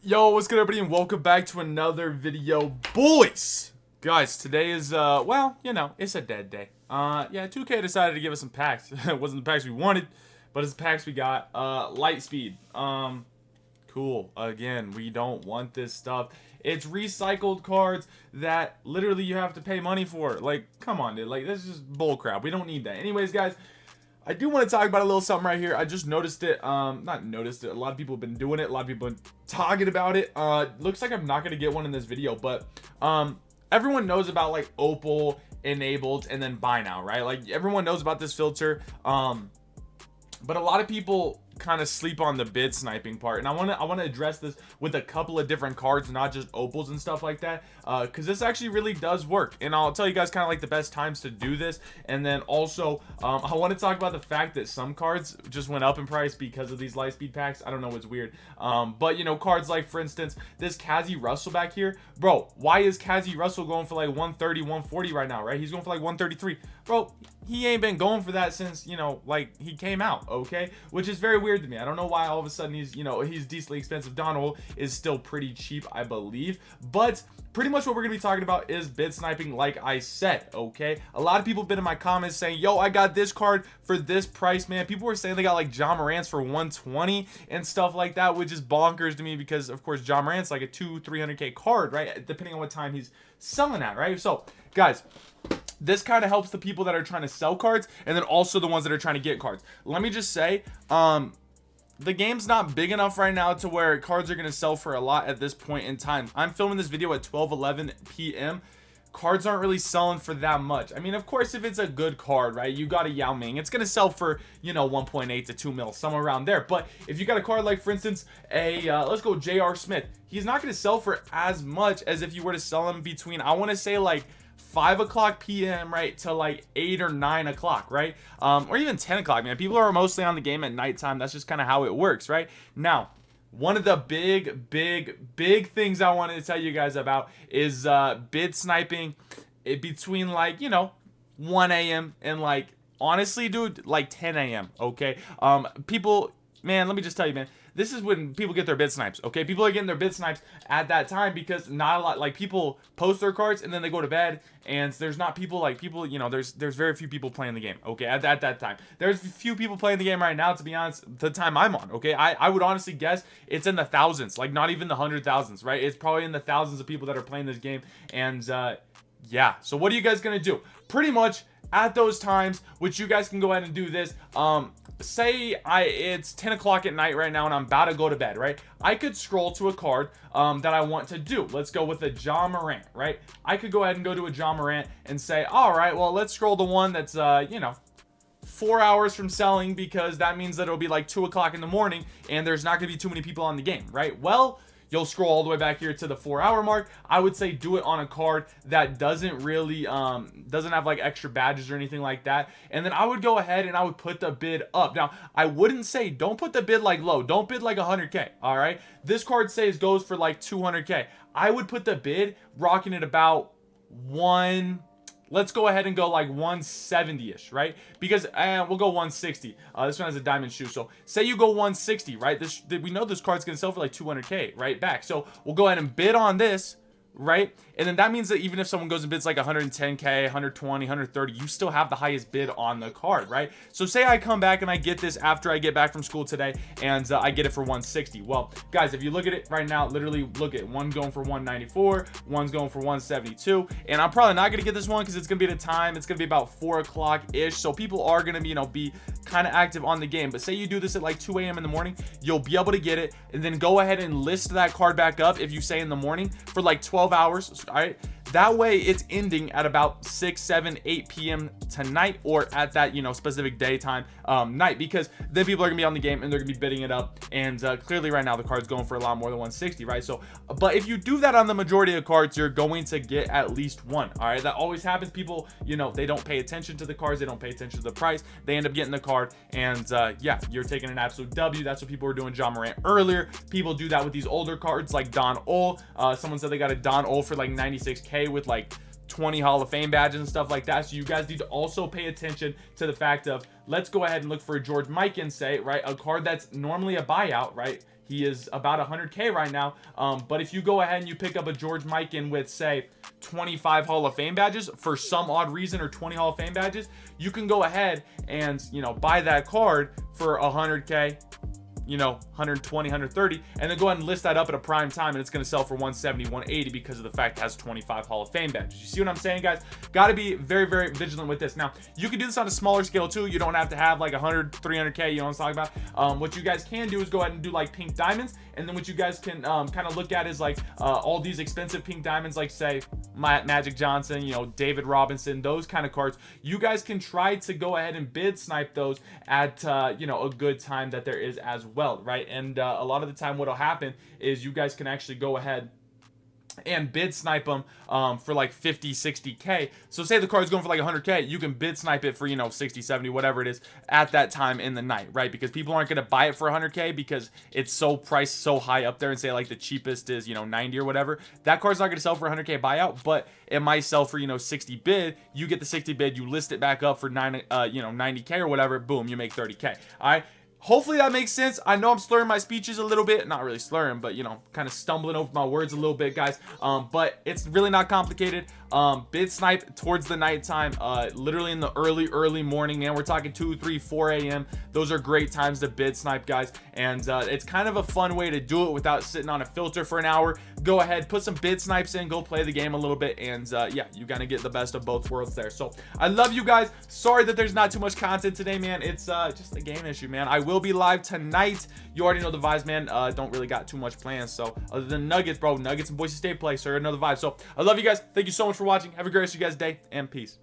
Yo, what's good, everybody, and welcome back to another video, boys. Guys, today is well, it's a dead day. Yeah, 2K decided to give us some packs. It wasn't the packs we wanted, but it's the packs we got. Light speed. Cool. Again, we don't want this stuff. It's recycled cards that literally you have to pay money for. Like, come on, dude. Like, this is just bull crap. We don't need that. Anyways, guys, I do want to talk about a little something right here. I just noticed it. Not noticed it. A lot of people have been doing it. A lot of people have been talking about it. Looks like I'm not going to get one in this video, but everyone knows about like Opal enabled and then buy now, right? Like everyone knows about this filter. But a lot of people kind of sleep on the bid sniping part, and I want to address this with a couple of different cards, not just opals and stuff like that, because this actually really does work, and I'll tell you guys kind of like the best times to do this. And then also I want to talk about the fact that some cards just went up in price because of these light speed packs. I don't know, it's weird. But you know, cards like, for instance, this Kazi Russell back here, bro. Why is Kazi Russell going for like 130 140 right now, right? He's going for like 133, bro. He ain't been going for that since, you know, like he came out, okay? Which is very weird to me. I don't know why all of a sudden he's, you know, he's decently expensive. Donald is still pretty cheap, I believe. But pretty much what we're gonna be talking about is bid sniping, like I said, okay? A lot of people have been in my comments saying, yo, I got this card for this price, man. People were saying they got like John Morant's for 120 and stuff like that, which is bonkers to me because, of course, John Morant's like a 200-300K card, right? Depending on what time he's selling at, right? So, guys, this kind of helps the people that are trying to sell cards, and then also the ones that are trying to get cards. Let me just say, the game's not big enough right now to where cards are going to sell for a lot at this point in time. I'm filming this video at 12:11 p.m. Cards aren't really selling for that much. I mean, of course, if it's a good card, right, you got a Yao Ming, it's going to sell for, you know, 1.8 to 2 mil, somewhere around there. But if you got a card like, for instance, let's go J.R. Smith, he's not going to sell for as much as if you were to sell him between, I want to say, like 5 o'clock p.m. right to like 8 or 9 o'clock, right? Or even 10 o'clock, man. People are mostly on the game at nighttime. That's just kind of how it works, right? Now, one of the big things I wanted to tell you guys about is bid sniping between, like, you know, 1 a.m. and, like, honestly, dude, like 10 a.m. okay? People, man, let me just tell you, man, this is when people get their bid snipes, okay? People are getting their bid snipes at that time because not a lot, like, people post their cards and then they go to bed, and there's not people, like, people, you know, there's very few people playing the game, okay, at that time. There's few people playing the game right now, to be honest, the time I'm on, okay? I would honestly guess it's in the thousands, like, not even the 100,000s, right? It's probably in the thousands of people that are playing this game, and, yeah. So what are you guys gonna do? Pretty much at those times, which you guys can go ahead and do this, say it's 10 o'clock at night right now and I'm about to go to bed, right? I could scroll to a card that I want to do. Let's go with a John Morant, right? I could go ahead and go to a John Morant and say, all right, well, let's scroll to one that's, you know, 4 hours from selling, because that means that it'll be like 2 o'clock in the morning and there's not going to be too many people on the game, right? Well, you'll scroll all the way back here to the 4-hour mark. I would say do it on a card that doesn't really doesn't have like extra badges or anything like that, and then I would go ahead and I would put the bid up. Now, I wouldn't say, don't put the bid like low, don't bid like 100K. all right, this card says goes for like 200K. I would put the bid rocking it about let's go ahead and go like 170-ish, right? Because we'll go 160. This one has a diamond shoe, so say you go 160, right? We know this card's gonna sell for like 200K, right, back. So we'll go ahead and bid on this, right? And then that means that even if someone goes and bids like 110K, 120, 130, you still have the highest bid on the card, right? So say I come back and I get this after I get back from school today, and I get it for 160. Well, guys, if you look at it right now, literally look at one going for 194, one's going for 172, and I'm probably not gonna get this one because it's gonna be at a time, it's gonna be about 4 o'clock ish, so people are gonna be, you know, be kind of active on the game. But say you do this at like 2 a.m. in the morning, you'll be able to get it, and then go ahead and list that card back up, if you say in the morning, for like 12 hours. All right, that way it's ending at about 6, 7, 8 p.m. tonight, or at that, you know, specific daytime night, because then people are gonna be on the game and they're gonna be bidding it up, and clearly right now the card's going for a lot more than 160, right? So, but if you do that on the majority of cards, you're going to get at least one. All right, that always happens. People, you know, they don't pay attention to the cards, they don't pay attention to the price, they end up getting the card, and yeah, you're taking an absolute W. That's what people were doing John Morant earlier. People do that with these older cards like Don Ol. Someone said they got a Don Ol for like 96K with like 20 Hall of Fame badges and stuff like that. So you guys need to also pay attention to the fact of, let's go ahead and look for a George Mikan, say, right, a card that's normally a buyout, right? He is about 100K right now. But if you go ahead and you pick up a George Mikan with, say, 25 Hall of Fame badges for some odd reason, or 20 Hall of Fame badges, you can go ahead and, you know, buy that card for 100K, you know, 120, 130, and then go ahead and list that up at a prime time, and it's going to sell for 170, 180 because of the fact it has 25 Hall of Fame badges. You see what I'm saying, guys? Got to be very, very vigilant with this. Now, you can do this on a smaller scale too. You don't have to have like 100, 300K, you know what I'm talking about? What you guys can do is go ahead and do like pink diamonds, and then what you guys can kind of look at is like all these expensive pink diamonds, like say Magic Johnson, you know, David Robinson, those kind of cards. You guys can try to go ahead and bid snipe those at you know, a good time that there is as well, right? And a lot of the time what'll happen is you guys can actually go ahead and bid snipe them for like 50, 60K. So say the card's going for like 100K, you can bid snipe it for, you know, 60, 70, whatever it is at that time in the night, right? Because people aren't going to buy it for 100K because it's so priced so high up there, and say like the cheapest is, you know, 90 or whatever. That card's not going to sell for 100K buyout, but it might sell for, you know, 60 bid. You get the 60 bid, you list it back up for 90K or whatever, boom, you make 30K. All right. Hopefully that makes sense. I know I'm slurring my speeches a little bit. Not really slurring, but, you know, kind of stumbling over my words a little bit, guys. But it's really not complicated. Bid snipe towards the nighttime, literally in the early morning, man. We're talking 2, 3, 4 a.m. Those are great times to bid snipe, guys. And it's kind of a fun way to do it without sitting on a filter for an hour. Go ahead, put some bid snipes in, go play the game a little bit, and yeah, you gotta get the best of both worlds there. So I love you guys. Sorry that there's not too much content today, man. It's just a game issue, man. I will be live tonight. You already know the vibes, man. Don't really got too much plans. So other than Nuggets, bro, Nuggets and Boise State play, so you already know the vibes. So I love you guys. Thank you so much for watching. Have a great rest of you guys' day, and peace.